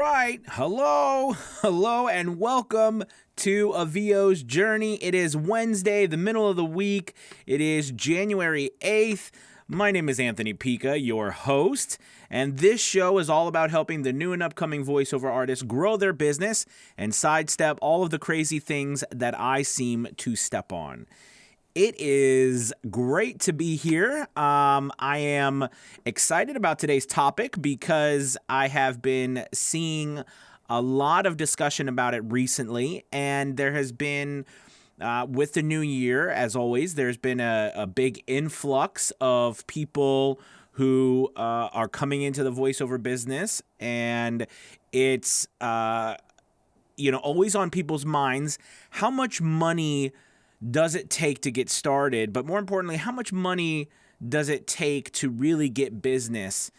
Right. Hello, and welcome to A VO's Journey. It is Wednesday, the middle of the week. It is January 8th. My name is Anthony Pica, your host, and this show is all about helping the new and upcoming voiceover artists grow their business and sidestep all of the crazy things that I seem to step on. It is great to be here. I am excited about today's topic because I have been seeing a lot of discussion about it recently, and there has been, with the new year, as always, there's been a big influx of people who are coming into the voiceover business, and it's always on people's minds how much money does it take to get started, but more importantly, how much money does it take to really get business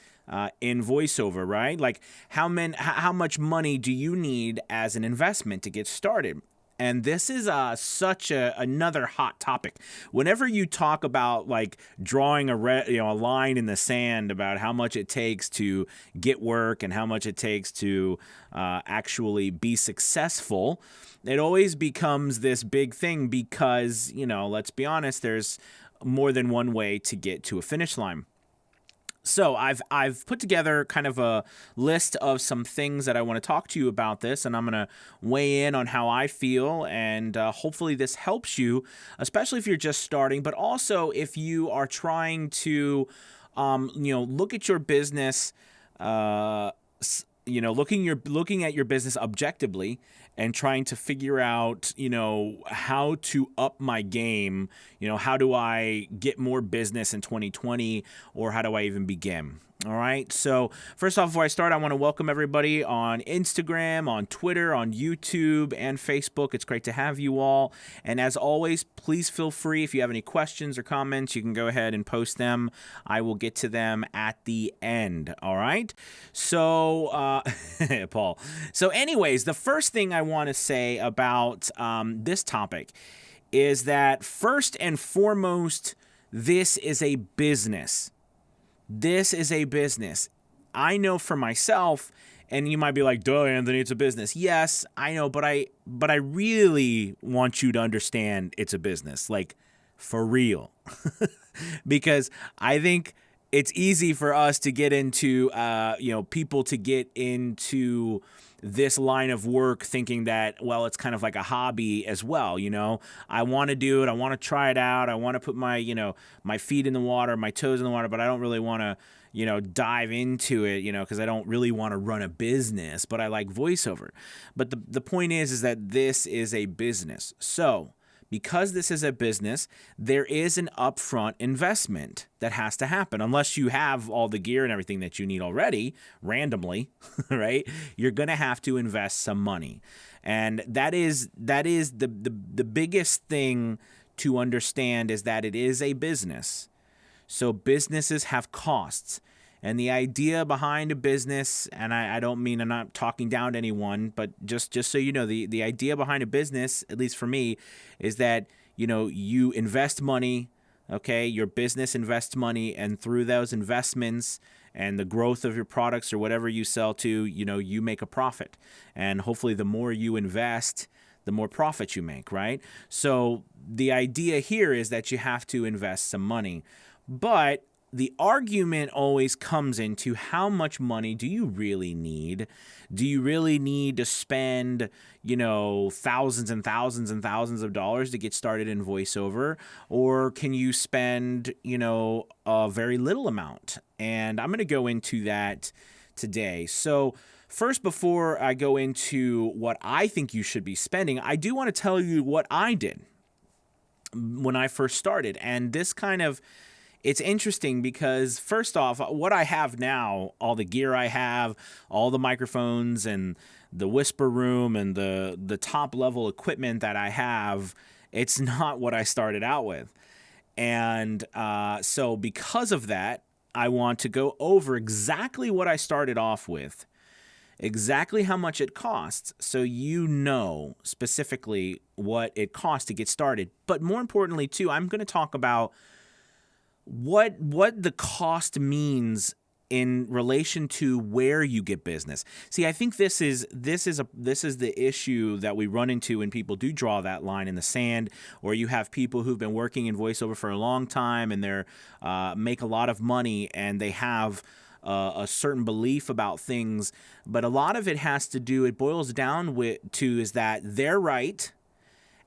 in voiceover, right? Like how much money do you need as an investment to get started? And this is such another hot topic. Whenever you talk about like drawing a line in the sand about how much it takes to get work and how much it takes to actually be successful, it always becomes this big thing because, let's be honest, there's more than one way to get to a finish line. So I've put together kind of a list of some things that I want to talk to you about this, and I'm going to weigh in on how I feel, and hopefully this helps you, especially if you're just starting, but also if you are trying to, look at your business, looking at your business objectively and trying to figure out, how to up my game, how do I get more business in 2020, or how do I even begin? All right. So first off, before I start, I want to welcome everybody on Instagram, on Twitter, on YouTube, and Facebook. It's great to have you all. And as always, please feel free. If you have any questions or comments, you can go ahead and post them. I will get to them at the end. All right. So, Paul. So anyways, the first thing I want to say about this topic is that first and foremost, this is a business. This is a business. I know for myself, and you might be like, duh, Anthony, it's a business. Yes, I know, but I really want you to understand it's a business, like for real. Because I think it's easy for us to get into, people to get into this line of work thinking that, well, it's kind of like a hobby as well. I want to do it. I want to try it out. I want to put my, my feet in the water, my toes in the water, but I don't really want to, dive into it, because I don't really want to run a business, but I like voiceover. But the point is that this is a business. So because this is a business, there is an upfront investment that has to happen. Unless you have all the gear and everything that you need already, randomly, right? You're going to have to invest some money. And that is the biggest thing to understand, is that it is a business. So businesses have costs. And the idea behind a business, and I don't mean, I'm not talking down to anyone, but just so you know, the idea behind a business, at least for me, is that, you invest money, okay? Your business invests money, and through those investments and the growth of your products or whatever you sell to, you make a profit. And hopefully the more you invest, the more profit you make, right? So the idea here is that you have to invest some money. But the argument always comes into how much money do you really need? Do you really need to spend, thousands and thousands and thousands of dollars to get started in voiceover? Or can you spend, a very little amount? And I'm going to go into that today. So first, before I go into what I think you should be spending, I do want to tell you what I did when I first started. And this it's interesting because, first off, what I have now, all the gear I have, all the microphones and the whisper room and the top level equipment that I have, it's not what I started out with. And so because of that, I want to go over exactly what I started off with, exactly how much it costs, so you know specifically what it costs to get started. But more importantly, too, I'm going to talk about what the cost means in relation to where you get business. See, I think this is the issue that we run into when people do draw that line in the sand, or you have people who've been working in voiceover for a long time and they're make a lot of money and they have a certain belief about things, but a lot of it has to do, it boils down to is that they're right,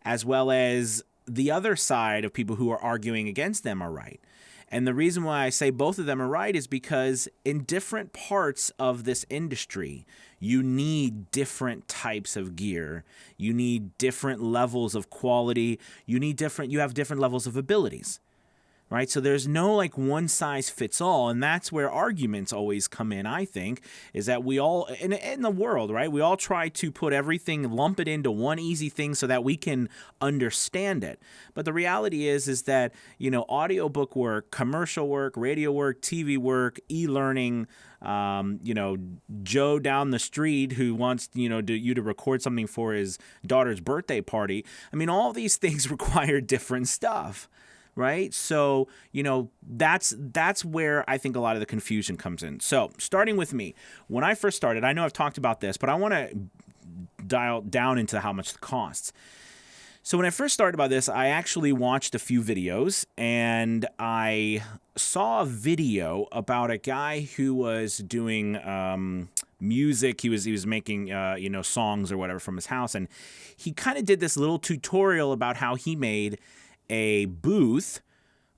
as well as the other side of people who are arguing against them are right. And the reason why I say both of them are right is because in different parts of this industry, you need different types of gear. You need different levels of quality. You have different levels of abilities. Right? So there's no like one size fits all. And that's where arguments always come in, I think, is that we all, in the world, right? We all try to put everything, lump it into one easy thing so that we can understand it. But the reality is that, audiobook work, commercial work, radio work, TV work, e-learning, Joe down the street who wants, you to record something for his daughter's birthday party. I mean, all these things require different stuff. Right? So, that's where I think a lot of the confusion comes in. So, starting with me, when I first started, I know I've talked about this, but I want to dial down into how much it costs. So, when I first started about this, I actually watched a few videos and I saw a video about a guy who was doing music. He was making, songs or whatever from his house. And he kind of did this little tutorial about how he made a booth,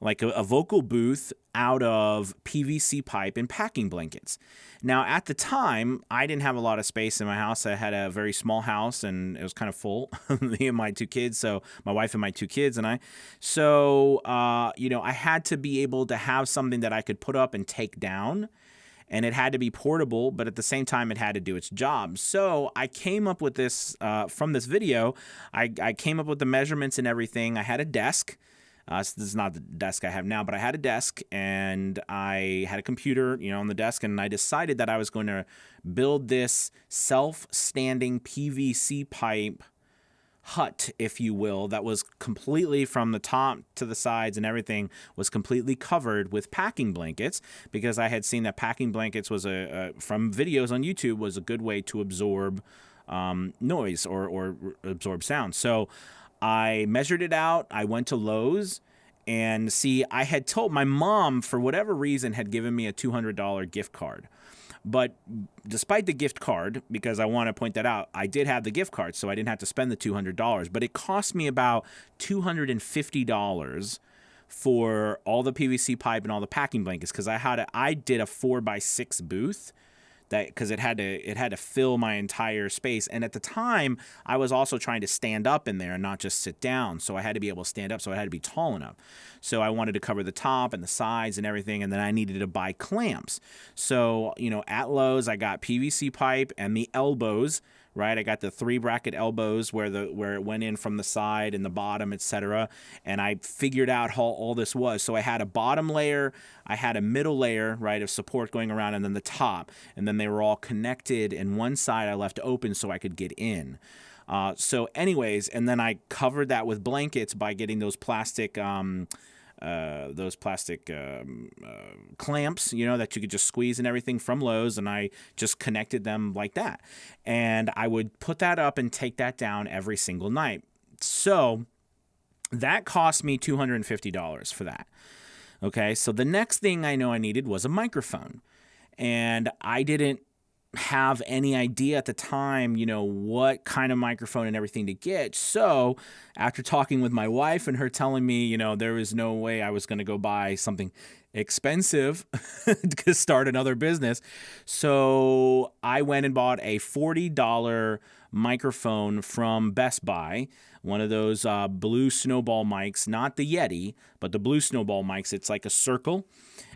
like a vocal booth, out of PVC pipe and packing blankets. Now, at the time, I didn't have a lot of space in my house. I had a very small house, and it was kind of full, me and my two kids, so my wife and my two kids and I. So, I had to be able to have something that I could put up and take down, and it had to be portable, but at the same time, it had to do its job. So I came up with this from this video. I came up with the measurements and everything. I had a desk. This is not the desk I have now, but I had a desk, and I had a computer, on the desk, and I decided that I was going to build this self-standing PVC pipe hut, if you will, that was completely from the top to the sides and everything was completely covered with packing blankets, because I had seen that packing blankets was from videos on YouTube was a good way to absorb noise or absorb sound. So I measured it out. I went to Lowe's, and see, I had told my mom, for whatever reason, had given me a $200 gift card. But despite the gift card, because I want to point that out, I did have the gift card, so I didn't have to spend the $200. But it cost me about $250 for all the PVC pipe and all the packing blankets, because I did a 4x6 booth, because it had to fill my entire space. And at the time, I was also trying to stand up in there and not just sit down. So I had to be able to stand up. So it had to be tall enough. So I wanted to cover the top and the sides and everything. And then I needed to buy clamps. So, at Lowe's, I got PVC pipe and the elbows. Right, I got the 3-bracket elbows where it went in from the side and the bottom, etc. And I figured out how all this was. So I had a bottom layer, I had a middle layer, right, of support going around, and then the top. And then they were all connected, and one side I left open so I could get in. So anyways, and then I covered that with blankets by getting those plastic clamps, that you could just squeeze and everything from Lowe's, and I just connected them like that. And I would put that up and take that down every single night. So that cost me $250 for that. Okay, so the next thing I know I needed was a microphone. And I didn't have any idea at the time, what kind of microphone and everything to get. So after talking with my wife and her telling me, there was no way I was going to go buy something expensive to start another business. So I went and bought a $40 microphone from Best Buy, one of those blue snowball mics, not the Yeti, but the blue snowball mics. It's like a circle.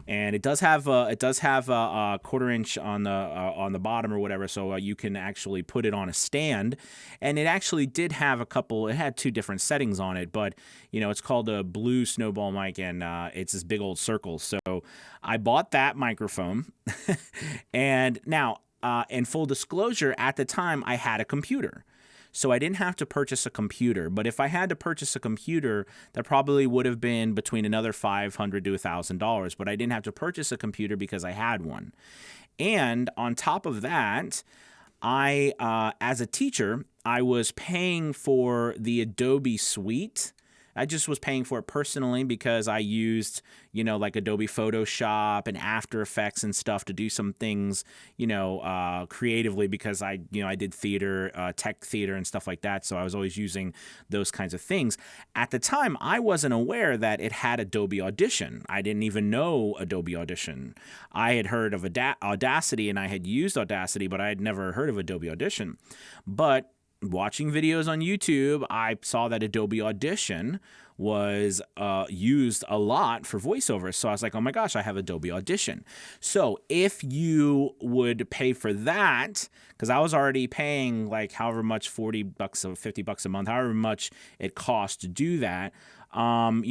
And it does have a 1/4 inch on the bottom or whatever, so you can actually put it on a stand. And it actually did have it had 2 different settings on it, but it's called a blue snowball mic, and it's this big old circle. So I bought that microphone, and now in full disclosure, at the time I had a computer. So I didn't have to purchase a computer. But if I had to purchase a computer, that probably would have been between another $500 to $1,000. But I didn't have to purchase a computer because I had one. And on top of that, as a teacher, I was paying for the Adobe suite. I just was paying for it personally because I used, like Adobe Photoshop and After Effects and stuff to do some things, creatively because I did theater, tech theater and stuff like that. So I was always using those kinds of things. At the time, I wasn't aware that it had Adobe Audition. I didn't even know Adobe Audition. I had heard of Audacity and I had used Audacity, but I had never heard of Adobe Audition. But watching videos on YouTube, I saw that Adobe Audition was used a lot for voiceovers. So I was like, oh my gosh, I have Adobe Audition. So if you would pay for that, because I was already paying like however much, $40 or $50 a month, however much it costs to do that, that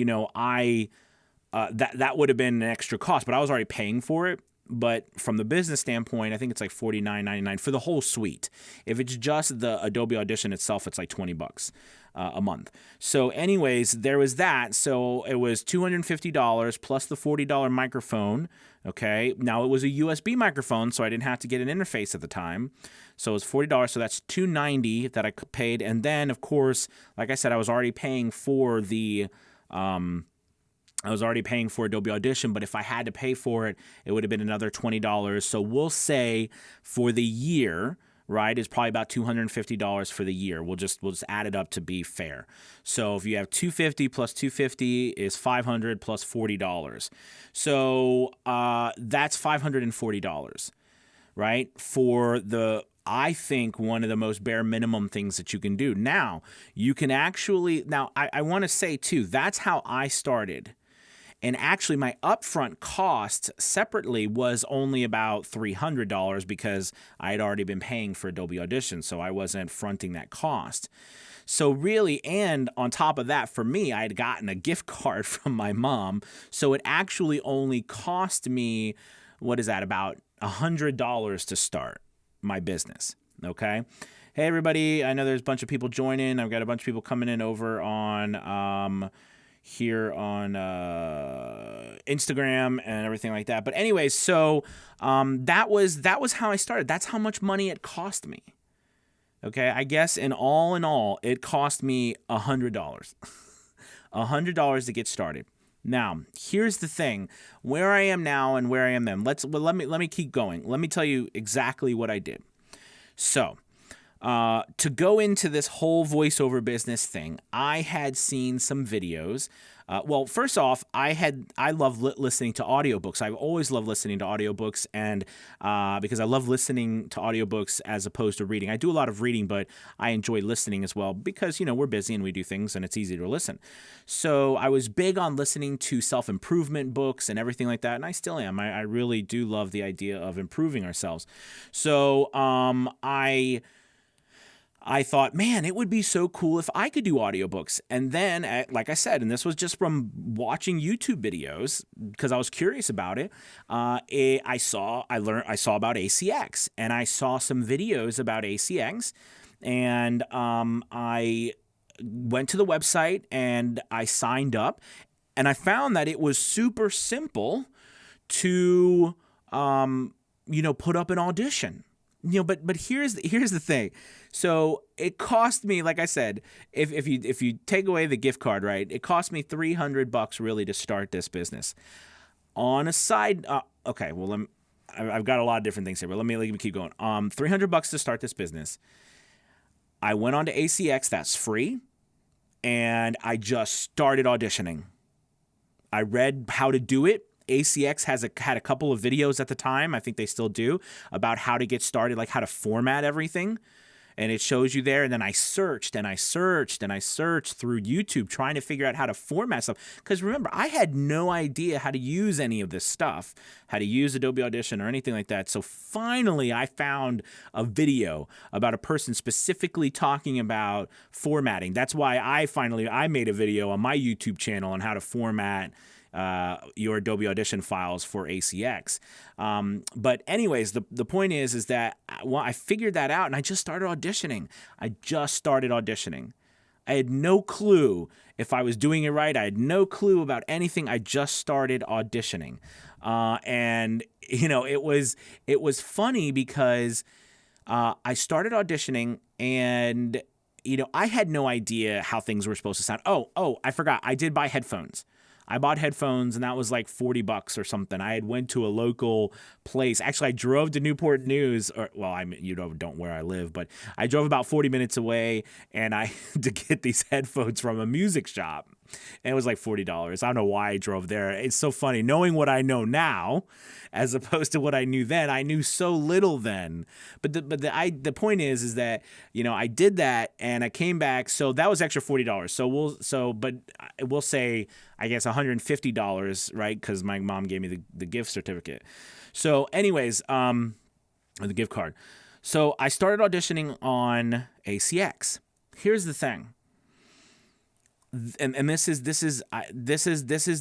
would have been an extra cost, but I was already paying for it. But from the business standpoint, I think it's like $49.99 for the whole suite. If it's just the Adobe Audition itself, it's like $20 a month. So anyways, there was that. So it was $250 plus the $40 microphone. Okay. Now it was a USB microphone, so I didn't have to get an interface at the time. So it was $40. So that's $290 that I paid. And then, of course, like I said, I was already paying for Adobe Audition, but if I had to pay for it, it would have been another $20. So we'll say for the year, right, is probably about $250 for the year. We'll just add it up to be fair. So if you have $250 plus $250 is $500 plus $40. So that's $540, right? For I think one of the most bare minimum things that you can do. Now, you can actually, I want to say too, that's how I started. And actually, my upfront cost separately was only about $300 because I had already been paying for Adobe Audition, so I wasn't fronting that cost. So really, and on top of that, for me, I had gotten a gift card from my mom, so it actually only cost me, about $100 to start my business, okay? Hey, everybody, I know there's a bunch of people joining. I've got a bunch of people coming in over on here on Instagram and everything like that. But anyways, so that was how I started. That's how much money it cost me. Okay, I guess in all, it cost me $100. $100 to get started. Now, here's the thing: where I am now and where I am then. Let me keep going. Let me tell you exactly what I did. So, to go into this whole voiceover business thing, I had seen some videos. Well, first off, I love listening to audiobooks. I've always loved listening to audiobooks, and because I love listening to audiobooks as opposed to reading. I do a lot of reading, but I enjoy listening as well because, we're busy and we do things and it's easy to listen. So I was big on listening to self-improvement books and everything like that, and I still am. I really do love the idea of improving ourselves. So I thought, man, it would be so cool if I could do audiobooks. And then, like I said, and this was just from watching YouTube videos because I was curious about it. I saw about ACX, and I saw some videos about ACX, and I went to the website and I signed up, and I found that it was super simple to put up an audition. But here's the thing. So it cost me, like I said, if you take away the gift card, right, it cost me $300 really to start this business. On a side, okay, well, I've got a lot of different things here, but let me keep going. $300 to start this business. I went on to ACX, that's free, and I just started auditioning. I read how to do it. ACX had a couple of videos at the time, I think they still do, about how to get started, like how to format everything. And it shows you there. And then I searched through YouTube trying to figure out how to format stuff. Because remember, I had no idea how to use any of this stuff, how to use Adobe Audition or anything like that. So finally, I found a video about a person specifically talking about formatting. That's why I made a video on my YouTube channel on how to format your Adobe Audition files for ACX. But anyways, the point is that I figured that out and I just started auditioning. I had no clue if I was doing it right. I had no clue about anything. I just started auditioning. And it was funny because I started auditioning and I had no idea how things were supposed to sound. Oh, I forgot. I did buy headphones. I bought headphones and that was like $40 or something. I had went to a local place. Actually, I drove to Newport News, don't where I live, but I drove about 40 minutes away and I had to get these headphones from a music shop. And it was like $40. I don't know why I drove there. It's so funny knowing what I know now as opposed to what I knew then. I knew so little then. But the point is that, I did that and I came back. So that was extra $40. But we'll say, I guess $150, right? Because my mom gave me the gift certificate. So anyways, the gift card. So I started auditioning on ACX. Here's the thing. And this is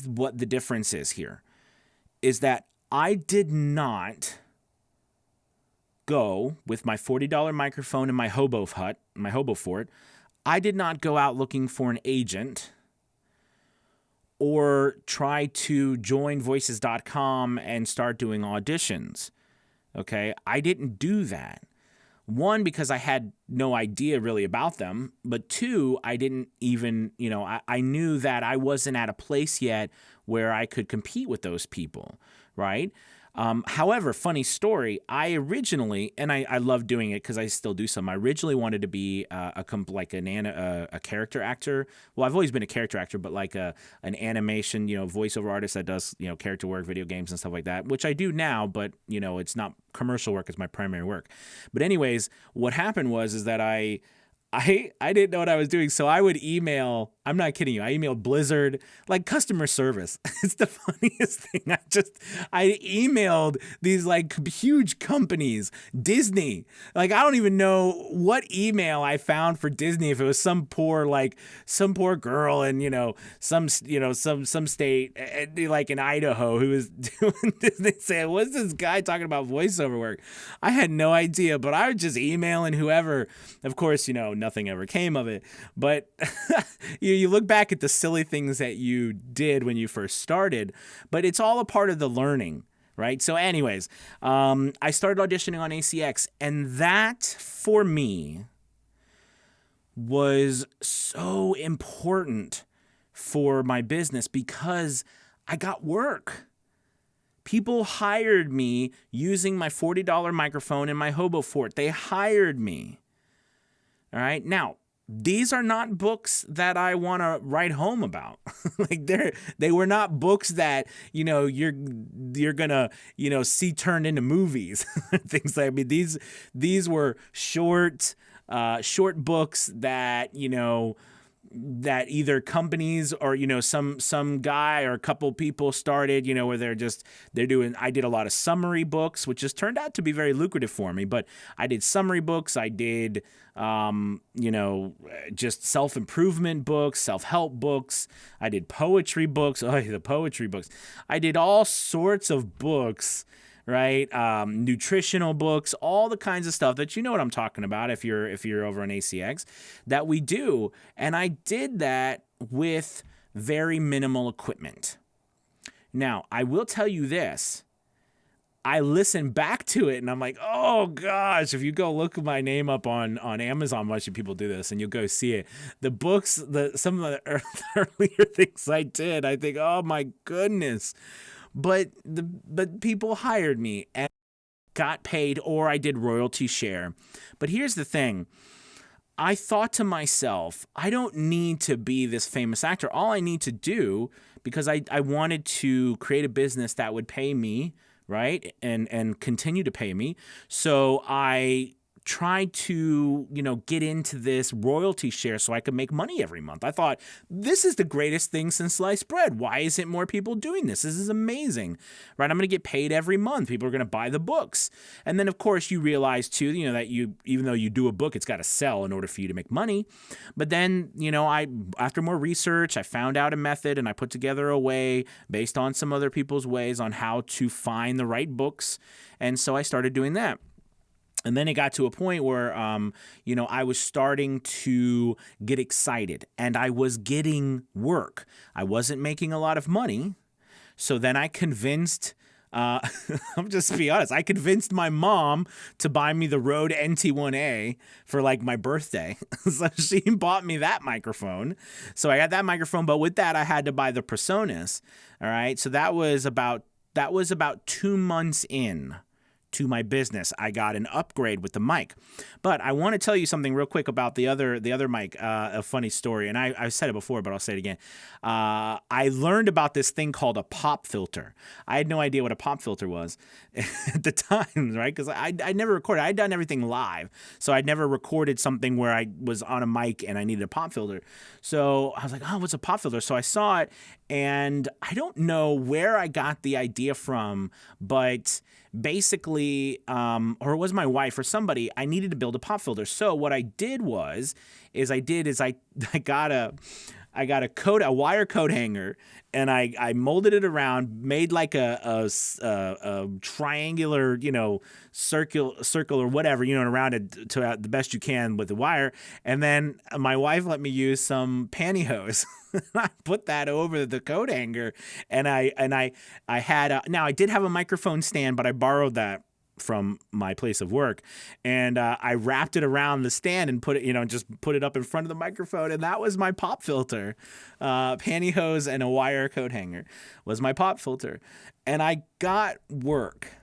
what the difference is here, is that I did not go with my $40 microphone and my hobo fort. I did not go out looking for an agent or try to join voices.com and start doing auditions. Okay, I didn't do that. One, because I had no idea really about them, but two, I didn't even, I knew that I wasn't at a place yet where I could compete with those people, right? However, funny story, I originally, and I love doing it because I still do some, I originally wanted to be a character actor. Well, I've always been a character actor, but like an animation, voiceover artist that does, character work, video games and stuff like that, which I do now, but, it's not commercial work, it's my primary work. But anyways, what happened is that I didn't know what I was doing, so I would email. I'm not kidding you. I emailed Blizzard, like customer service. It's the funniest thing. I emailed these like huge companies, Disney. Like I don't even know what email I found for Disney. If it was some poor girl in some state like in Idaho who was doing Disney, saying, "What's this guy talking about voiceover work?" I had no idea, but I was just emailing whoever. Of course, nothing ever came of it. But you look back at the silly things that you did when you first started, but it's all a part of the learning, right? So anyways, I started auditioning on ACX, and that for me was so important for my business because I got work. People hired me using my $40 microphone and my hobo fort. They hired me. All right. Now, these are not books that I want to write home about. Like they were not books that, you're going to, see turned into movies. Things like, these were short books that, that either companies or, some guy or a couple people started, where I did a lot of summary books, which has turned out to be very lucrative for me. But I did summary books. I did, just self-improvement books, self-help books. I did poetry books. Oh, the poetry books. I did all sorts of books, right? Nutritional books, all the kinds of stuff that what I'm talking about if you're over on ACX that we do. And I did that with very minimal equipment. Now, I will tell you this. I listen back to it and I'm like, oh gosh, if you go look my name up on Amazon, watching people do this and you'll go see it. The books, some of the earlier things I did, I think, oh my goodness. But people hired me and got paid, or I did royalty share. But here's the thing. I thought to myself, I don't need to be this famous actor. All I need to do, because I wanted to create a business that would pay me, right? And continue to pay me. So I tried to, get into this royalty share so I could make money every month. I thought, this is the greatest thing since sliced bread. Why isn't more people doing this? This is amazing, right? I'm going to get paid every month. People are going to buy the books. And then, of course, you realize, too, that even though you do a book, it's got to sell in order for you to make money. But then, after more research, I found out a method and I put together a way based on some other people's ways on how to find the right books. And so I started doing that. And then it got to a point where, I was starting to get excited and I was getting work. I wasn't making a lot of money. So then I convinced, I'm just to be honest, I convinced my mom to buy me the Rode NT1A for like my birthday. So she bought me that microphone. So I got that microphone, but with that, I had to buy the PreSonus. All right. So that was about 2 months in to my business. I got an upgrade with the mic. But I want to tell you something real quick about the other mic, a funny story. And I said it before, but I'll say it again. I learned about this thing called a pop filter. I had no idea what a pop filter was at the time, right? Because I never recorded. I'd done everything live. So I'd never recorded something where I was on a mic and I needed a pop filter. So I was like, oh, what's a pop filter? So I saw it, and I don't know where I got the idea from, but basically, or it was my wife or somebody, I needed to build a pop filter. So what I did I got a wire coat hanger, and I molded it around, made like a triangular, circle or whatever, and around it to the best you can with the wire. And then my wife let me use some pantyhose. I put that over the coat hanger, and I had now I did have a microphone stand, but I borrowed that from my place of work, and I wrapped it around the stand and put it, just put it up in front of the microphone, and that was my pop filter. Pantyhose and a wire coat hanger was my pop filter, and I got work.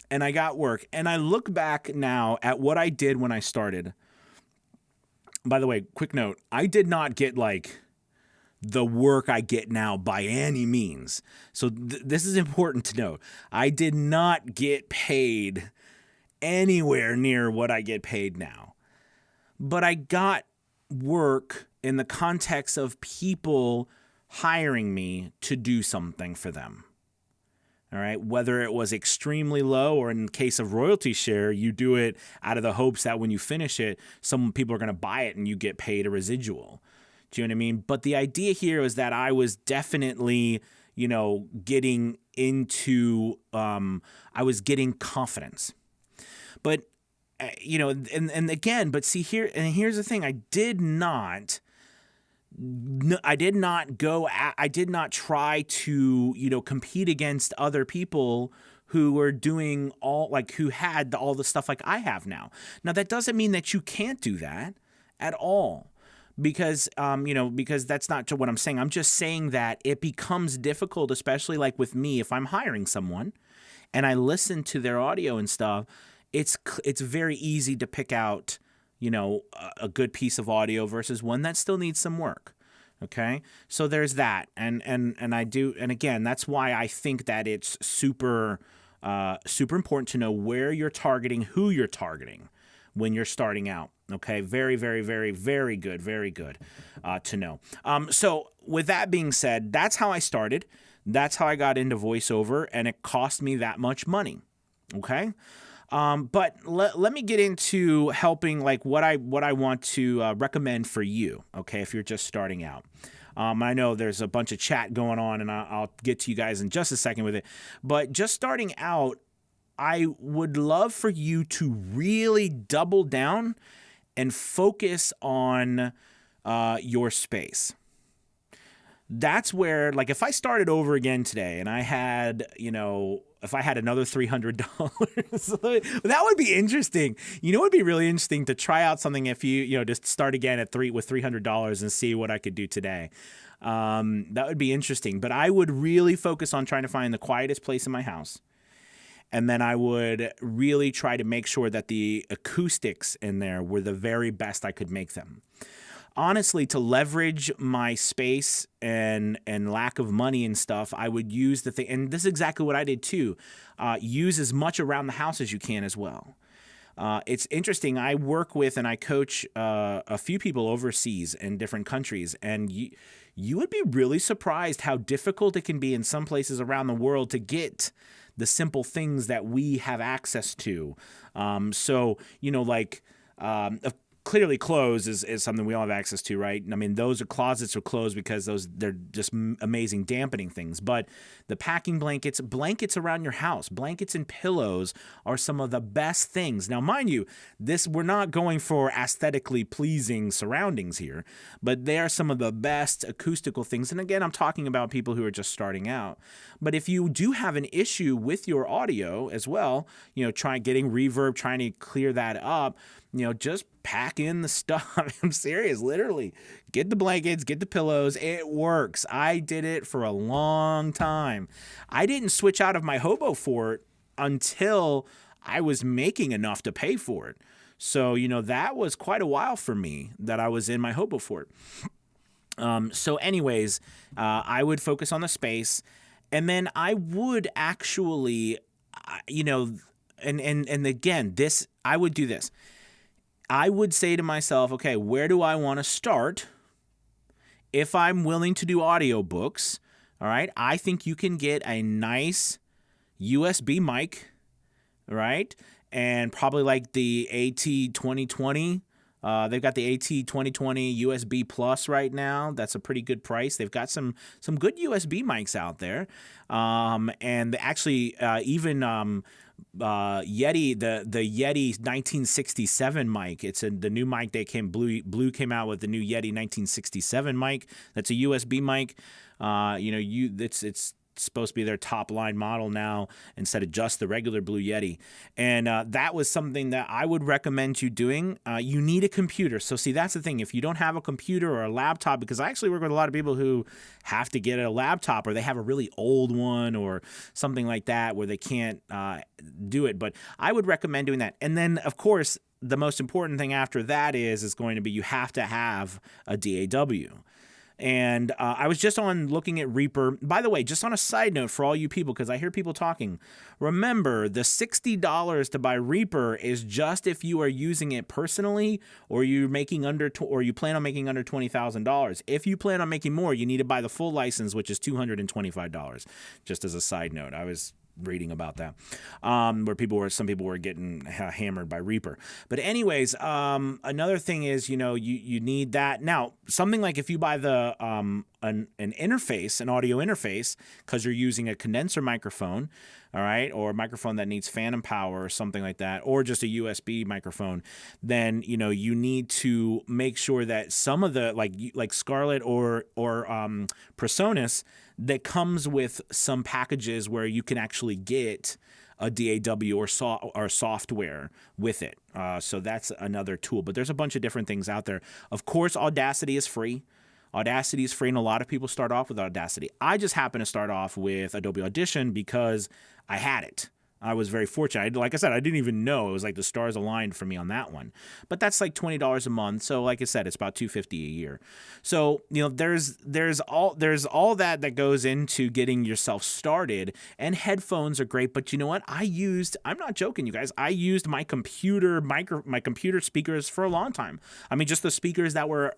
And I look back now at what I did when I started. By the way, quick note, I did not get like the work I get now by any means. So this is important to note. I did not get paid anywhere near what I get paid now. But I got work in the context of people hiring me to do something for them. All right, whether it was extremely low, or in the case of royalty share, you do it out of the hopes that when you finish it, some people are going to buy it and you get paid a residual. Do you know what I mean? But the idea here is that I was definitely, getting into, I was getting confidence. But, and again, but see here, and here's the thing, I did not try to, compete against other people who were doing who had all the stuff like I have now. Now, that doesn't mean that you can't do that at all. Because that's not what I'm saying. I'm just saying that it becomes difficult, especially like with me, if I'm hiring someone and I listen to their audio and stuff, it's very easy to pick out, a good piece of audio versus one that still needs some work. Okay. So there's that. And I do. And again, that's why I think that it's super important to know where you're targeting, who you're targeting when you're starting out. Okay, very, very, very, very good, to know. So with that being said, that's how I started. That's how I got into voiceover, and it cost me that much money. Okay, but let me get into helping, like what I want to recommend for you. Okay, if you're just starting out. I know there's a bunch of chat going on, and I'll get to you guys in just a second with it. But just starting out, I would love for you to really double down and focus on your space. That's where, like, if I started over again today and I had, if I had another $300, that would be interesting. It would be really interesting to try out something if you, just start again with $300 and see what I could do today. That would be interesting. But I would really focus on trying to find the quietest place in my house. And then I would really try to make sure that the acoustics in there were the very best I could make them. Honestly, to leverage my space and lack of money and stuff, I would use the thing. And this is exactly what I did too. Use as much around the house as you can as well. It's interesting. I work with and I coach a few people overseas in different countries, and you would be really surprised how difficult it can be in some places around the world to get the simple things that we have access to. So, like, clearly clothes is something we all have access to, right? I mean, those are closets of clothes because they're just amazing dampening things. But the packing blankets around your house, blankets and pillows are some of the best things. Now, mind you, we're not going for aesthetically pleasing surroundings here, but they are some of the best acoustical things. And again, I'm talking about people who are just starting out. But if you do have an issue with your audio as well, try getting reverb, trying to clear that up, just pack in the stuff. I'm serious, literally. Get the blankets, get the pillows. It works. I did it for a long time. I didn't switch out of my hobo fort until I was making enough to pay for it. So, that was quite a while for me that I was in my hobo fort. So anyways, I would focus on the space, and then I would actually, and again, I would do this. I would say to myself, okay, where do I want to start? If I'm willing to do audiobooks, all right, I think you can get a nice USB mic, right? And probably like the AT2020. They've got the AT2020 USB Plus right now. That's a pretty good price. They've got some good USB mics out there. And actually, even Yeti, the Yeti 1967 mic. It's the new mic Blue came out with the new Yeti 1967 mic. That's a USB mic. It's supposed to be their top line model now instead of just the regular Blue Yeti. And that was something that I would recommend you doing. You need a computer. So see, that's the thing. If you don't have a computer or a laptop, because I actually work with a lot of people who have to get a laptop or they have a really old one or something like that where they can't do it. But I would recommend doing that. And then, of course, the most important thing after that is going to be you have to have a DAW. And I was just looking at Reaper. By the way, just on a side note for all you people, because I hear people talking, remember the $60 to buy Reaper is just if you are using it personally or you plan on making under $20,000. If you plan on making more, you need to buy the full license, which is $225. Just as a side note, I was reading about that, where some people were getting hammered by Reaper. But anyways, another thing is, you need that. Now, something like if you buy an interface, an audio interface, because you're using a condenser microphone, all right, or a microphone that needs phantom power or something like that, or just a USB microphone, then, you need to make sure that some of the, like Scarlett or Presonus, that comes with some packages where you can actually get a DAW or software with it. So that's another tool. But there's a bunch of different things out there. Of course, Audacity is free. Audacity is free, and a lot of people start off with Audacity. I just happen to start off with Adobe Audition because I had it. I was very fortunate. Like I said, I didn't even know. It was like the stars aligned for me on that one. But that's like $20 a month. So like I said, it's about $250 a year. So, there's all that goes into getting yourself started. And headphones are great. But you know what? I'm not joking, you guys. I used my computer speakers for a long time. I mean, just the speakers that were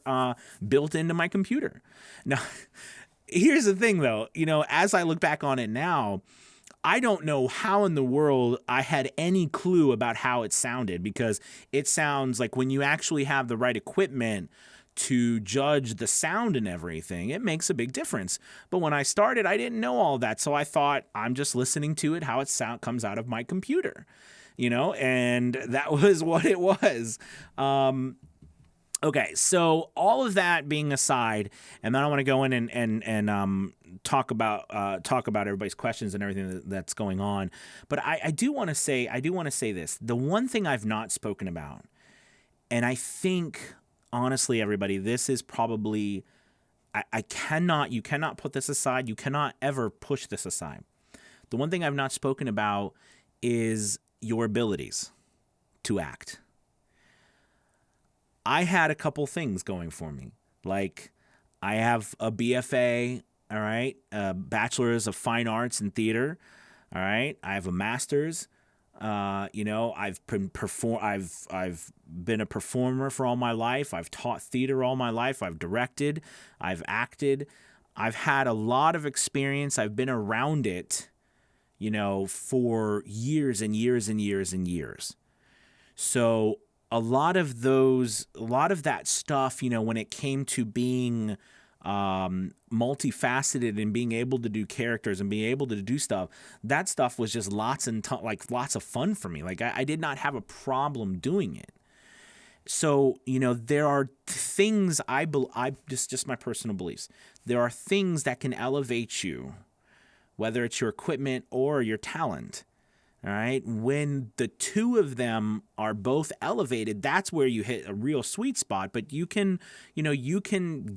built into my computer. Now, here's the thing though, as I look back on it now, I don't know how in the world I had any clue about how it sounded, because it sounds like when you actually have the right equipment to judge the sound and everything, it makes a big difference. But when I started, I didn't know all that. So I thought I'm just listening to it, how it comes out of my computer, and that was what it was. Okay, so all of that being aside, and then I want to go in and talk about everybody's questions and everything that's going on. But I do want to say this. The one thing I've not spoken about, and I think honestly, everybody, this is probably you cannot put this aside. You cannot ever push this aside. The one thing I've not spoken about is your abilities to act. I had a couple things going for me. Like, I have a BFA, all right, a Bachelor's of Fine Arts in Theater, all right. I have a Master's. I've been a performer for all my life. I've taught theater all my life. I've directed. I've acted. I've had a lot of experience. I've been around it, for years and years and years and years. So a lot of that stuff, when it came to being multifaceted and being able to do characters and being able to do stuff, that stuff was just lots of fun for me. Like I did not have a problem doing it. So, there are things just my personal beliefs. There are things that can elevate you, whether it's your equipment or your talent. All right. When the two of them are both elevated, that's where you hit a real sweet spot. But you can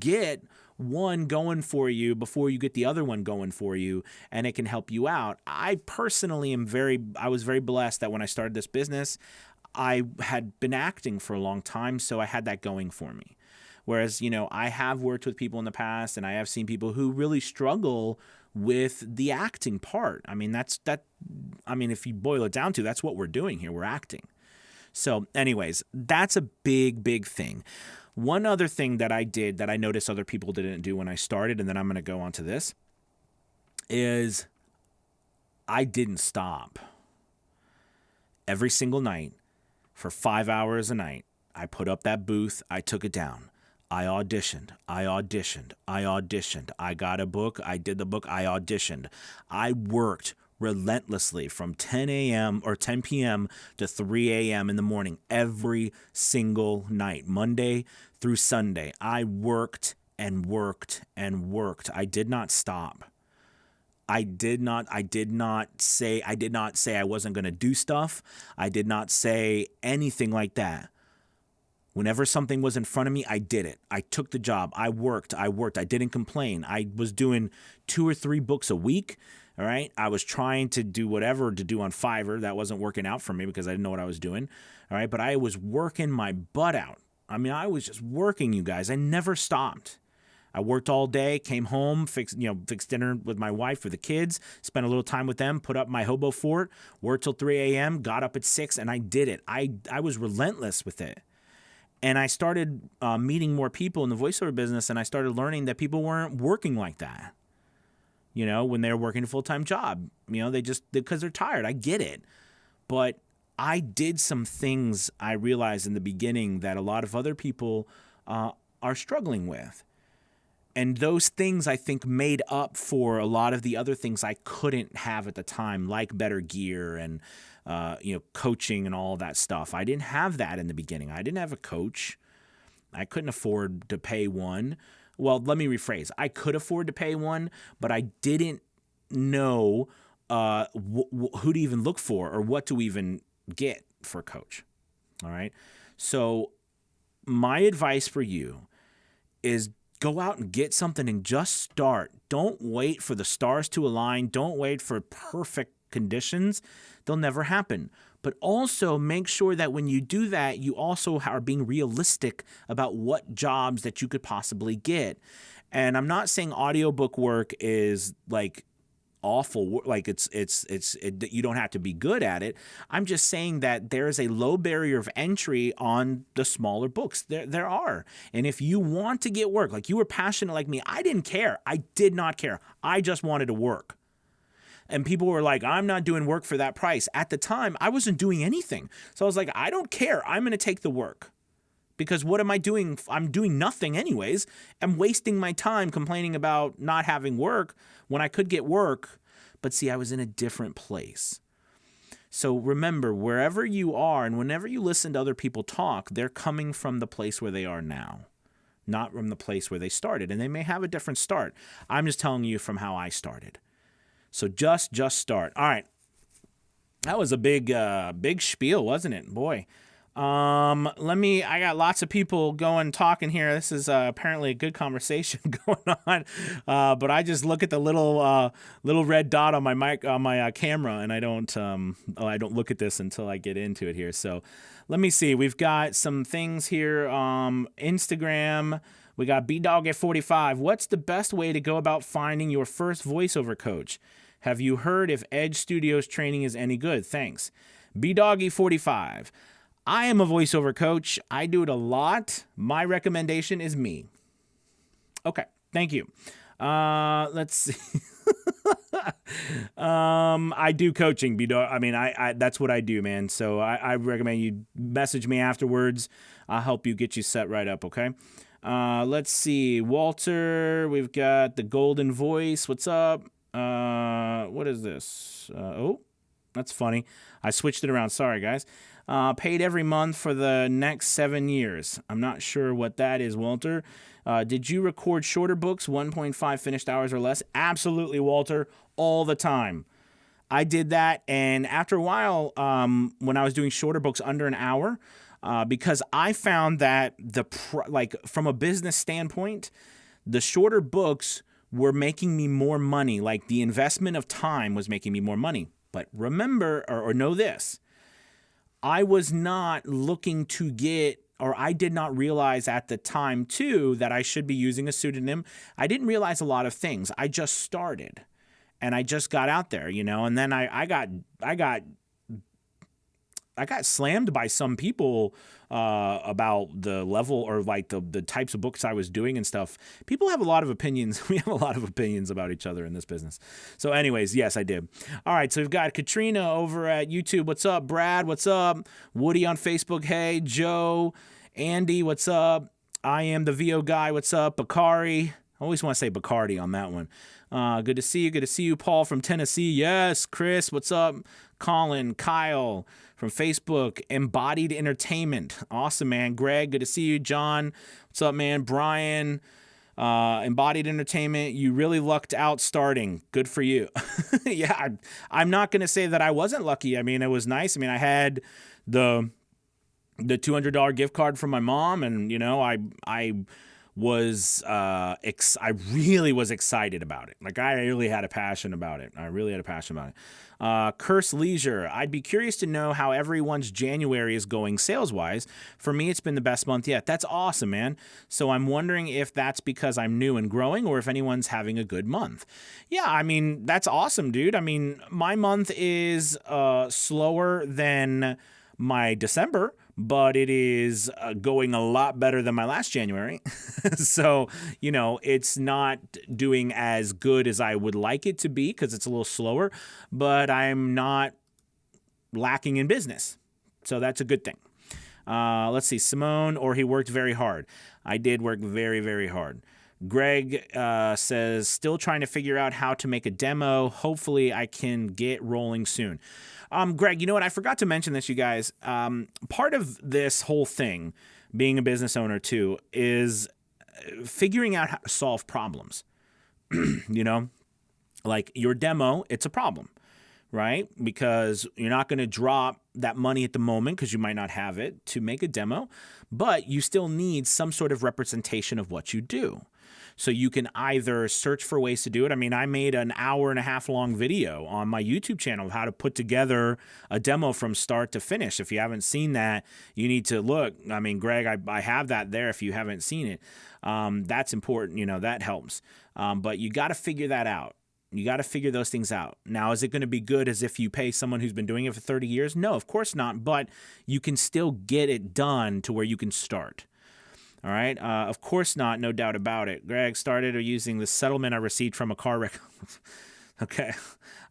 get one going for you before you get the other one going for you, and it can help you out. I personally I was very blessed that when I started this business, I had been acting for a long time, so I had that going for me. Whereas, I have worked with people in the past, and I have seen people who really struggle with the acting part. I mean, if you boil it down to, that's what we're doing here. We're acting. So anyways, that's a big, big thing. One other thing that I did that I noticed other people didn't do when I started, and then I'm going to go on to this, is I didn't stop. Every single night for 5 hours a night, I put up that booth, I took it down. I auditioned. I got a book. I did the book. I auditioned. I worked relentlessly from 10 a.m. or 10 p.m. to 3 a.m. in the morning every single night, Monday through Sunday. I worked and worked and worked. I did not stop. I did not say I wasn't going to do stuff. I did not say anything like that. Whenever something was in front of me, I did it. I took the job. I worked. I didn't complain. I was doing 2 or 3 books a week. All right. I was trying to do whatever to do on Fiverr. That wasn't working out for me because I didn't know what I was doing. All right. But I was working my butt out. I mean, I was just working, you guys. I never stopped. I worked all day, came home, fixed dinner with my wife or the kids, spent a little time with them, put up my hobo fort, worked till 3 a.m., got up at 6, and I did it. I was relentless with it. And I started meeting more people in the voiceover business, and I started learning that people weren't working like that. When they're working a full-time job, because they're tired. I get it. But I did some things I realized in the beginning that a lot of other people are struggling with. And those things, I think, made up for a lot of the other things I couldn't have at the time, like better gear and coaching and all that stuff. I didn't have that in the beginning. I didn't have a coach. I couldn't afford to pay one. Well, let me rephrase. I could afford to pay one, but I didn't know who to even look for or what to even get for a coach. All right. So my advice for you is go out and get something and just start. Don't wait for the stars to align. Don't wait for perfect conditions. They'll never happen. But also make sure that when you do that, you also are being realistic about what jobs that you could possibly get. And I'm not saying audiobook work is like awful, like you don't have to be good at it. I'm just saying that there is a low barrier of entry on the smaller books. There are. And if you want to get work, like you were passionate like me, I didn't care. I did not care. I just wanted to work. And people were like, I'm not doing work for that price. At the time, I wasn't doing anything. So I was like, I don't care. I'm going to take the work. Because what am I doing? I'm doing nothing anyways. I'm wasting my time complaining about not having work when I could get work. But see, I was in a different place. So remember, wherever you are and whenever you listen to other people talk, they're coming from the place where they are now, not from the place where they started. And they may have a different start. I'm just telling you from how I started. So just start. All right. That was a big spiel, wasn't it? Boy. I got lots of people talking here. This is apparently a good conversation going on. But I just look at the little red dot on my camera, and I don't look at this until I get into it here. So let me see. We've got some things here. Instagram. We got BDog at 45. What's the best way to go about finding your first voiceover coach? Have you heard if Edge Studios training is any good? Thanks. BDoggy45. I am a voiceover coach. I do it a lot. My recommendation is me. Okay, thank you. Let's see. I do coaching. I mean, I that's what I do, man. So I recommend you message me afterwards. I'll help you get you set right up, okay? Let's see. Walter, we've got the golden voice. What's up? What is this? Oh, that's funny. I switched it around. Sorry, guys. Paid every month for the next 7 years. I'm not sure what that is, Walter. Did you record shorter books, 1.5 finished hours or less? Absolutely, Walter, all the time. I did that, and after a while, when I was doing shorter books under an hour, because I found that from a business standpoint, the shorter books were making me more money. Like the investment of time was making me more money. But remember, or know this, I was not looking to get, or I did not realize at the time too, that I should be using a pseudonym. I didn't realize a lot of things. I just started and I just got out there, and then I got slammed by some people about the level or like the types of books I was doing and stuff. People have a lot of opinions. We have a lot of opinions about each other in this business. So anyways, yes, I did. All right, so we've got Katrina over at YouTube. What's up? Brad, what's up? Woody on Facebook. Hey, Joe. Andy, what's up? I am the VO guy. What's up? Bakari. I always want to say Bacardi on that one. Good to see you. Good to see you, Paul from Tennessee. Yes, Chris, what's up? Colin, Kyle from Facebook. Embodied Entertainment. Awesome, man. Greg, good to see you. John, what's up, man? Brian, Embodied Entertainment. You really lucked out starting. Good for you. Yeah, I'm not going to say that I wasn't lucky. I mean, it was nice. I mean, I had the $200 gift card from my mom, and I really was excited about it. Like I really had a passion about it. Curse Leisure. I'd be curious to know how everyone's January is going sales-wise. For me, it's been the best month yet. That's awesome, man. So I'm wondering if that's because I'm new and growing or if anyone's having a good month. Yeah, I mean, that's awesome, dude. I mean, my month is slower than my December, but it is going a lot better than my last January. So, it's not doing as good as I would like it to be because it's a little slower, but I'm not lacking in business. So that's a good thing. Let's see. Simone, or he worked very hard. I did work very, very hard. Greg says, still trying to figure out how to make a demo. Hopefully I can get rolling soon. Greg, you know what? I forgot to mention this, you guys. Part of this whole thing, being a business owner too, is figuring out how to solve problems. Like your demo, it's a problem, right? Because you're not going to drop that money at the moment because you might not have it to make a demo, but you still need some sort of representation of what you do. So you can either search for ways to do it. I mean, I made an 1.5 hour long video on my YouTube channel of how to put together a demo from start to finish. If you haven't seen that, you need to look. I mean, Greg, I have that there if you haven't seen it. That's important. That helps. But you got to figure that out. You got to figure those things out. Now, is it going to be good as if you pay someone who's been doing it for 30 years? No, of course not. But you can still get it done to where you can start. All right. Of course not. No doubt about it. Greg started using the settlement I received from a car wreck. Okay.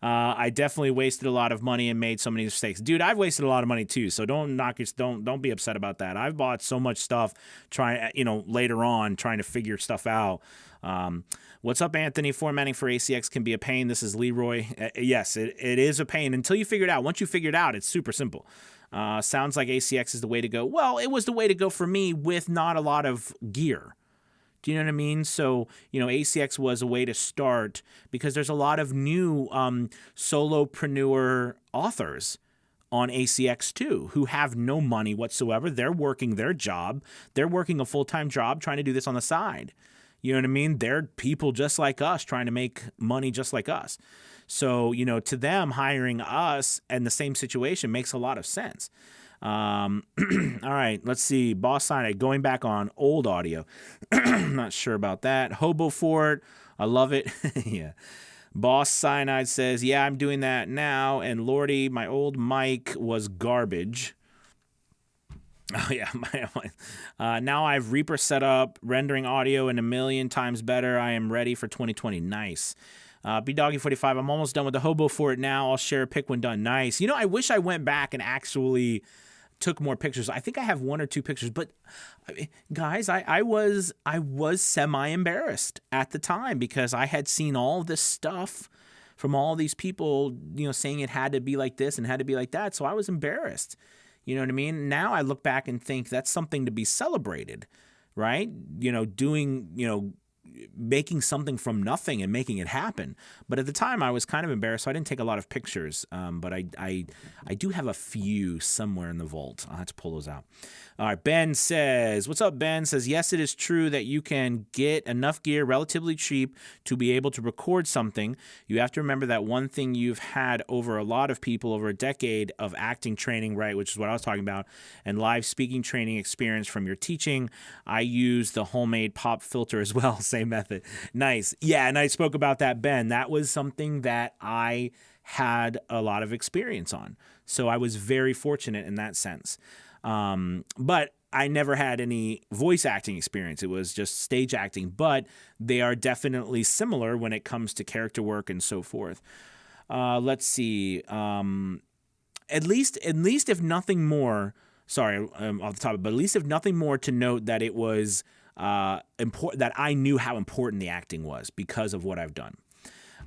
I definitely wasted a lot of money and made so many mistakes. Dude, I've wasted a lot of money too. So don't be upset about that. I've bought so much stuff later on trying to figure stuff out. What's up, Anthony? Formatting for ACX can be a pain. This is Leroy. Yes, it is a pain until you figure it out. Once you figure it out, it's super simple. Sounds like ACX is the way to go. Well, it was the way to go for me with not a lot of gear. Do you know what I mean? So, ACX was a way to start because there's a lot of new solopreneur authors on ACX too who have no money whatsoever. They're working their job. They're working a full-time job trying to do this on the side. You know what I mean? They're people just like us trying to make money just like us. So, to them, hiring us in the same situation makes a lot of sense. All right, let's see. Boss Sign, going back on old audio. I'm not sure about that. Hobo Fort, I love it. Yeah. Boss Cyanide says, yeah, I'm doing that now. And Lordy, my old mic was garbage. Oh, yeah. Now I've Reaper set up, rendering audio in a million times better. I am ready for 2020. Nice. BDoggy45, I'm almost done with the hobo for it now. I'll share a pic when done. Nice. I wish I went back and actually took more pictures. I think I have 1 or 2 pictures, but guys, I was semi-embarrassed at the time because I had seen all this stuff from all these people, saying it had to be like this and had to be like that. So I was embarrassed. You know what I mean? Now I look back and think that's something to be celebrated, right? Making something from nothing and making it happen. But at the time I was kind of embarrassed, so I didn't take a lot of pictures. But I do have a few somewhere in the vault. I'll have to pull those out. All right, Ben says, what's up, Ben? Says, yes, it is true that you can get enough gear relatively cheap to be able to record something. You have to remember that one thing you've had over a lot of people over a decade of acting training, right, which is what I was talking about, and live speaking training experience from your teaching. I use the homemade pop filter as well. Same method. Nice. Yeah, and I spoke about that, Ben. That was something that I had a lot of experience on. So I was very fortunate in that sense. But I never had any voice acting experience. It was just stage acting, but they are definitely similar when it comes to character work and so forth. Let's see. At least if nothing more, sorry, off the top, but at least if nothing more to note that it was important, that I knew how important the acting was because of what I've done.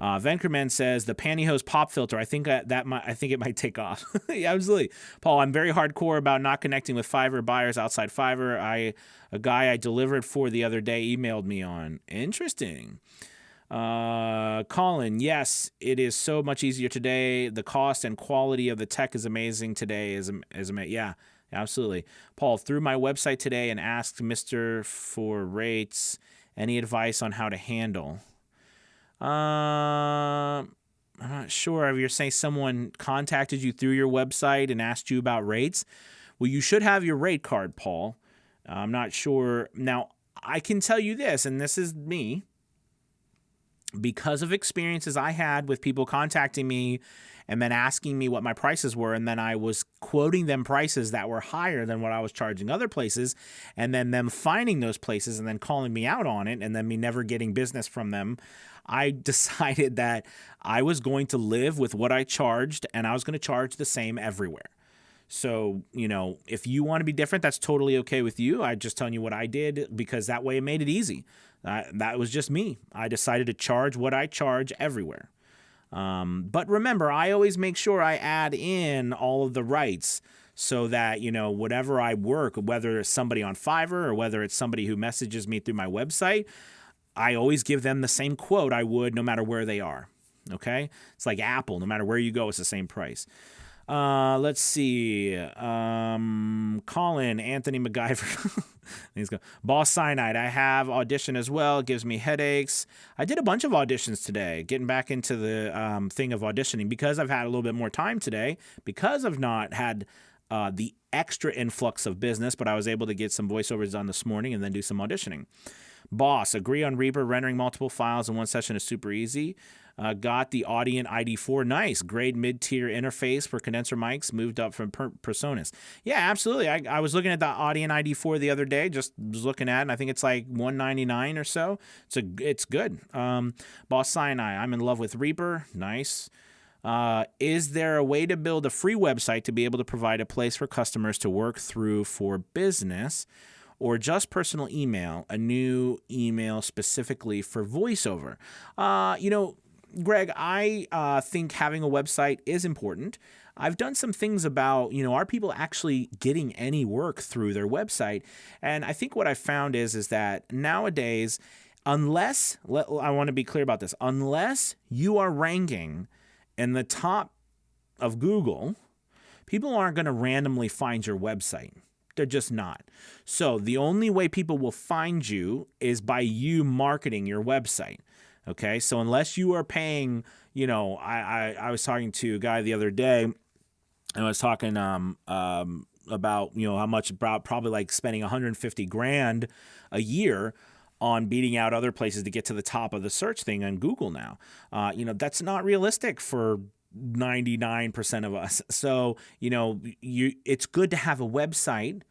Venkerman says the pantyhose pop filter. I think it might take off. Yeah, absolutely, Paul. I'm very hardcore about not connecting with Fiverr buyers outside Fiverr. A guy I delivered for the other day emailed me on. Interesting. Colin, yes, it is so much easier today. The cost and quality of the tech is amazing today. Yeah, absolutely. Paul, through my website today and asked Mr. for rates. Any advice on how to handle? I'm not sure if you're saying someone contacted you through your website and asked you about rates. Well, you should have your rate card, Paul. I'm not sure. Now, I can tell you this, and this is me, because of experiences I had with people contacting me and then asking me what my prices were, and then I was quoting them prices that were higher than what I was charging other places, and then them finding those places and then calling me out on it, and then me never getting business from them. I decided that I was going to live with what I charged, and I was going to charge the same everywhere. So, if you want to be different, that's totally okay with you. I'm just telling you what I did because that way it made it easy. That was just me. I decided to charge what I charge everywhere. But remember, I always make sure I add in all of the rights so that, whatever I work, whether it's somebody on Fiverr or whether it's somebody who messages me through my website, I always give them the same quote I would no matter where they are. Okay? It's like Apple. No matter where you go, it's the same price. Let's see. Colin, Anthony MacGyver. He's going, Boss Cyanide. I have Audition as well. It gives me headaches. I did a bunch of auditions today, getting back into the thing of auditioning because I've had a little bit more time today, because I've not had the extra influx of business, but I was able to get some voiceovers done this morning and then do some auditioning. Boss, agree on Reaper. Rendering multiple files in one session is super easy. Got the Audition ID4. Nice. Grade mid-tier interface for condenser mics. Moved up from Personas. Yeah, absolutely. I was looking at the Audition ID4 the other day. Just was looking at it, and I think it's like $199 or so. It's good. Boss Sinai, I'm in love with Reaper. Nice. Is there a way to build a free website to be able to provide a place for customers to work through for business? Or just personal email, a new email specifically for voiceover? Greg, I think having a website is important. I've done some things about, are people actually getting any work through their website? And I think what I found is that nowadays, I want to be clear about this, unless you are ranking in the top of Google, people aren't going to randomly find your website. They're just not. So the only way people will find you is by you marketing your website. Okay, so unless you are paying, I was talking to a guy the other day, and I was talking about, how much, about probably like spending $150,000 a year on beating out other places to get to the top of the search thing on Google now. That's not realistic for 99% of us. So, it's good to have a website.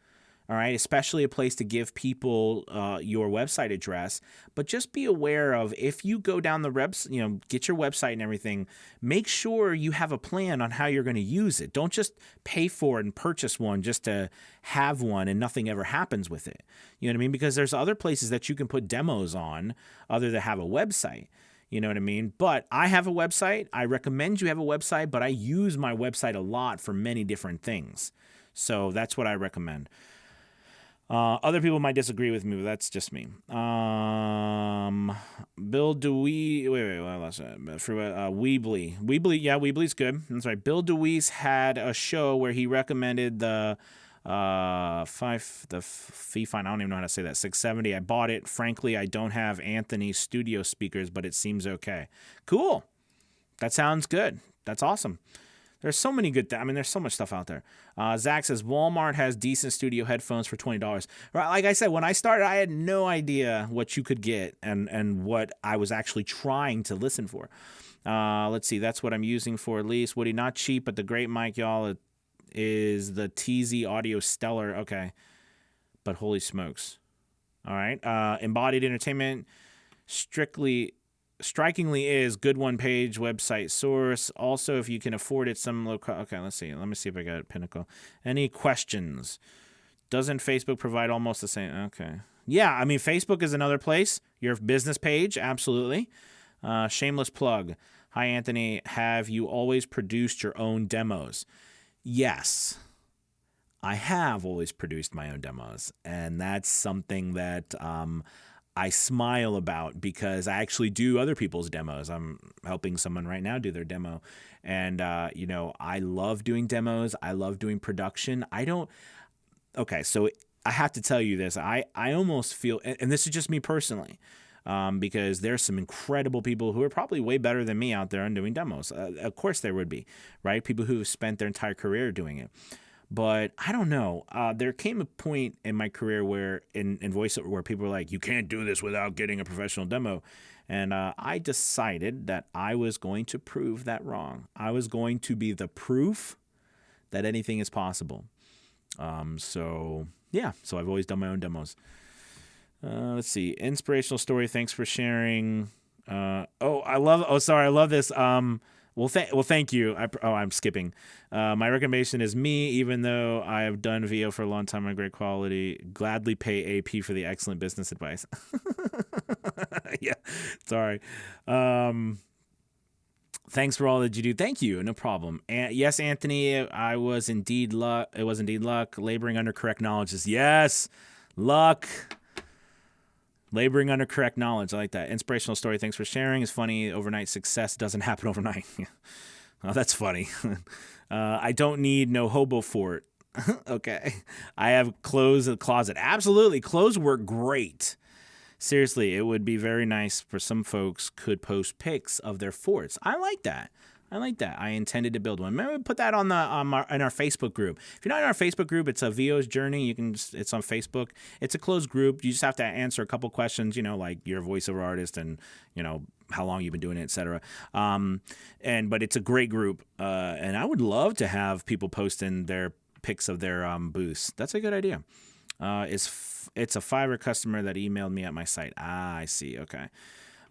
All right, especially a place to give people your website address. But just be aware of, if you go down the reps, get your website and everything, make sure you have a plan on how you're going to use it. Don't just pay for it and purchase one just to have one and nothing ever happens with it. You know what I mean? Because there's other places that you can put demos on other than have a website. You know what I mean? But I have a website. I recommend you have a website, but I use my website a lot for many different things. So that's what I recommend. Other people might disagree with me, but that's just me. Bill Dewey, I lost that. Weebly, yeah, Weebly's good. That's right. Bill Dewey's had a show where he recommended the fee fine. I don't even know how to say that. $670. I bought it. Frankly, I don't have Anthony's studio speakers, but it seems okay. Cool. That sounds good. That's awesome. There's so many good there's so much stuff out there. Zach says Walmart has decent studio headphones for $20. Right, like I said, when I started, I had no idea what you could get and what I was actually trying to listen for. Let's see. That's what I'm using for at least. Woody, not cheap, but the great mic, y'all, it is the TZ Audio Stellar. Okay. But holy smokes. All right. Embodied Entertainment, strikingly is good one-page website source. Also, if you can afford it, some low cost. Okay, let's see. Let me see if I got Pinnacle. Any questions? Doesn't Facebook provide almost the same? Okay. Yeah, Facebook is another place. Your business page, absolutely. Shameless plug. Hi, Anthony. Have you always produced your own demos? Yes. I have always produced my own demos, and that's something that I smile about, because I actually do other people's demos. I'm helping someone right now do their demo. And, I love doing demos. I love doing production. Okay, so I have to tell you this. I almost feel, and this is just me personally, because there's some incredible people who are probably way better than me out there on doing demos. Of course there would be, right? People who have spent their entire career doing it. But I don't know. There came a point in my career where in voiceover where people were like, you can't do this without getting a professional demo. And I decided that I was going to prove that wrong. I was going to be the proof that anything is possible. So I've always done my own demos. Let's see. Inspirational story. Thanks for sharing. I love this. Well, thank you. I'm skipping. My recommendation is me, even though I have done VO for a long time on great quality. Gladly pay AP for the excellent business advice. Yeah, sorry. Thanks for all that you do. Thank you. No problem. And yes, Anthony, it was indeed luck. Laboring under correct knowledge is yes, luck. Laboring under correct knowledge. I like that. Inspirational story. Thanks for sharing. It's funny. Overnight success doesn't happen overnight. Oh, that's funny. I don't need no hobo fort. Okay. I have clothes in the closet. Absolutely. Clothes work great. Seriously, it would be very nice for some folks could post pics of their forts. I like that. I intended to build one. Maybe put that in our Facebook group. If you're not in our Facebook group, it's a VO's Journey. It's on Facebook. It's a closed group. You just have to answer a couple questions, like you're a voiceover artist and, how long you've been doing it, et cetera. But it's a great group. And I would love to have people posting their pics of their booths. That's a good idea. It's a Fiverr customer that emailed me at my site. I see. Okay.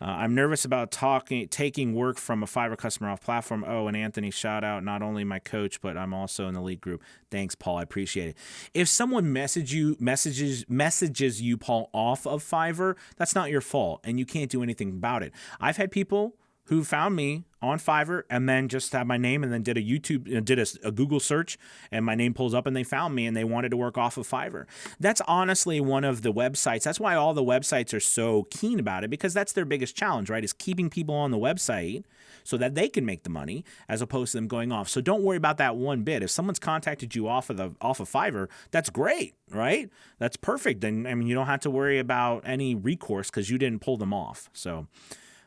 I'm nervous about taking work from a Fiverr customer off platform. Oh, and Anthony, shout out, not only my coach, but I'm also in the lead group. Thanks, Paul. I appreciate it. If someone messages you, Paul, off of Fiverr, that's not your fault, and you can't do anything about it. I've had people who found me on Fiverr and then just had my name and then did a Google search and my name pulls up and they found me and they wanted to work off of Fiverr. That's honestly one of the websites. That's why all the websites are so keen about it, because that's their biggest challenge, right? Is keeping people on the website so that they can make the money as opposed to them going off. So don't worry about that one bit. If someone's contacted you off of Fiverr, that's great, right? That's perfect. And you don't have to worry about any recourse because you didn't pull them off. So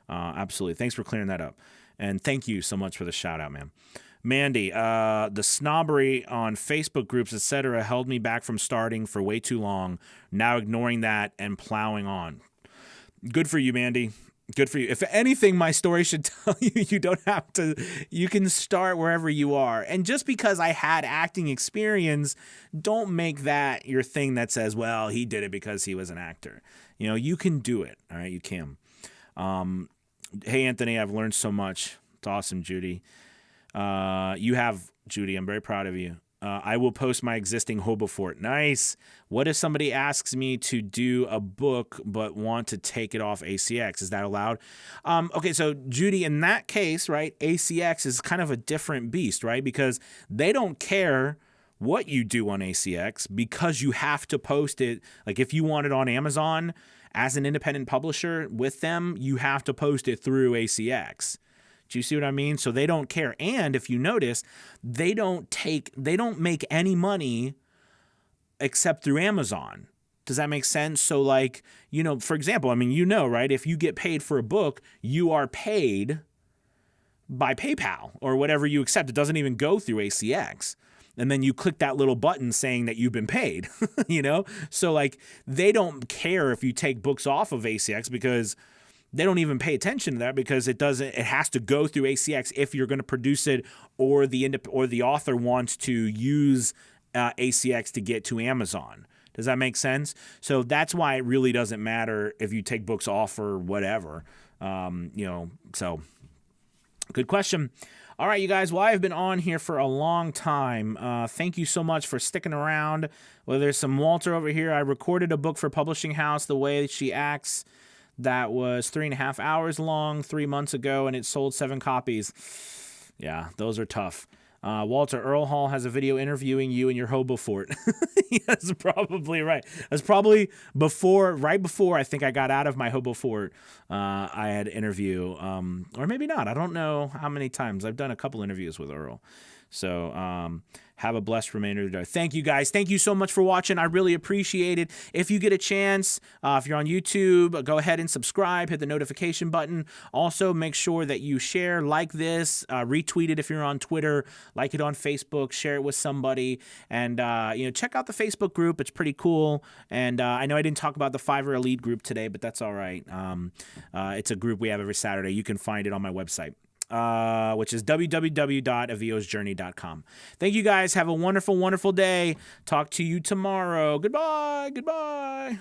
absolutely. Thanks for clearing that up. And thank you so much for the shout out, man. Mandy, the snobbery on Facebook groups, etc., held me back from starting for way too long. Now ignoring that and plowing on. Good for you, Mandy. Good for you. If anything, my story should tell you you don't have to, you can start wherever you are. And just because I had acting experience, don't make that your thing that says, well, he did it because he was an actor. You know, you can do it. All right, you can. Hey, Anthony, I've learned so much. It's awesome, Judy. You have, Judy, I'm very proud of you. I will post my existing hobo fort. Nice. What if somebody asks me to do a book but want to take it off ACX? Is that allowed? Okay, so Judy, in that case, right, ACX is kind of a different beast, right? Because they don't care what you do on ACX because you have to post it. Like if you want it on Amazon as an independent publisher with them, you have to post it through ACX. Do you see what I mean? So they don't care. And if you notice, they don't make any money except through Amazon. Does that make sense? So like, you know, for example, I mean, you know, right? If you get paid for a book, you are paid by PayPal or whatever you accept. It doesn't even go through ACX. And then you click that little button saying that you've been paid, you know? So like, they don't care if you take books off of ACX because they don't even pay attention to that because it has to go through ACX if you're going to produce it or the author wants to use ACX to get to Amazon. Does that make sense? So that's why it really doesn't matter if you take books off or whatever. You know, so good question. All right, you guys. Well, I've been on here for a long time. Thank you so much for sticking around. Well, there's some Walter over here. I recorded a book for Publishing House, The Way She Acts. That was 3.5 hours long 3 months ago, and it sold 7 copies. Yeah, those are tough. Walter, Earl Hall has a video interviewing you in your hobo fort. That's probably right. That's probably right before I think I got out of my hobo fort. I had an interview, or maybe not. I don't know how many times. I've done a couple interviews with Earl. So have a blessed remainder of the day. Thank you, guys. Thank you so much for watching. I really appreciate it. If you get a chance, if you're on YouTube, go ahead and subscribe. Hit the notification button. Also, make sure that you share, like this, retweet it if you're on Twitter, like it on Facebook, share it with somebody, and you know, check out the Facebook group. It's pretty cool. And I know I didn't talk about the Fiverr Elite group today, but that's all right. It's a group we have every Saturday. You can find it on my website. Which is www.aviosjourney.com. Thank you guys. Have a wonderful, wonderful day. Talk to you tomorrow. Goodbye. Goodbye.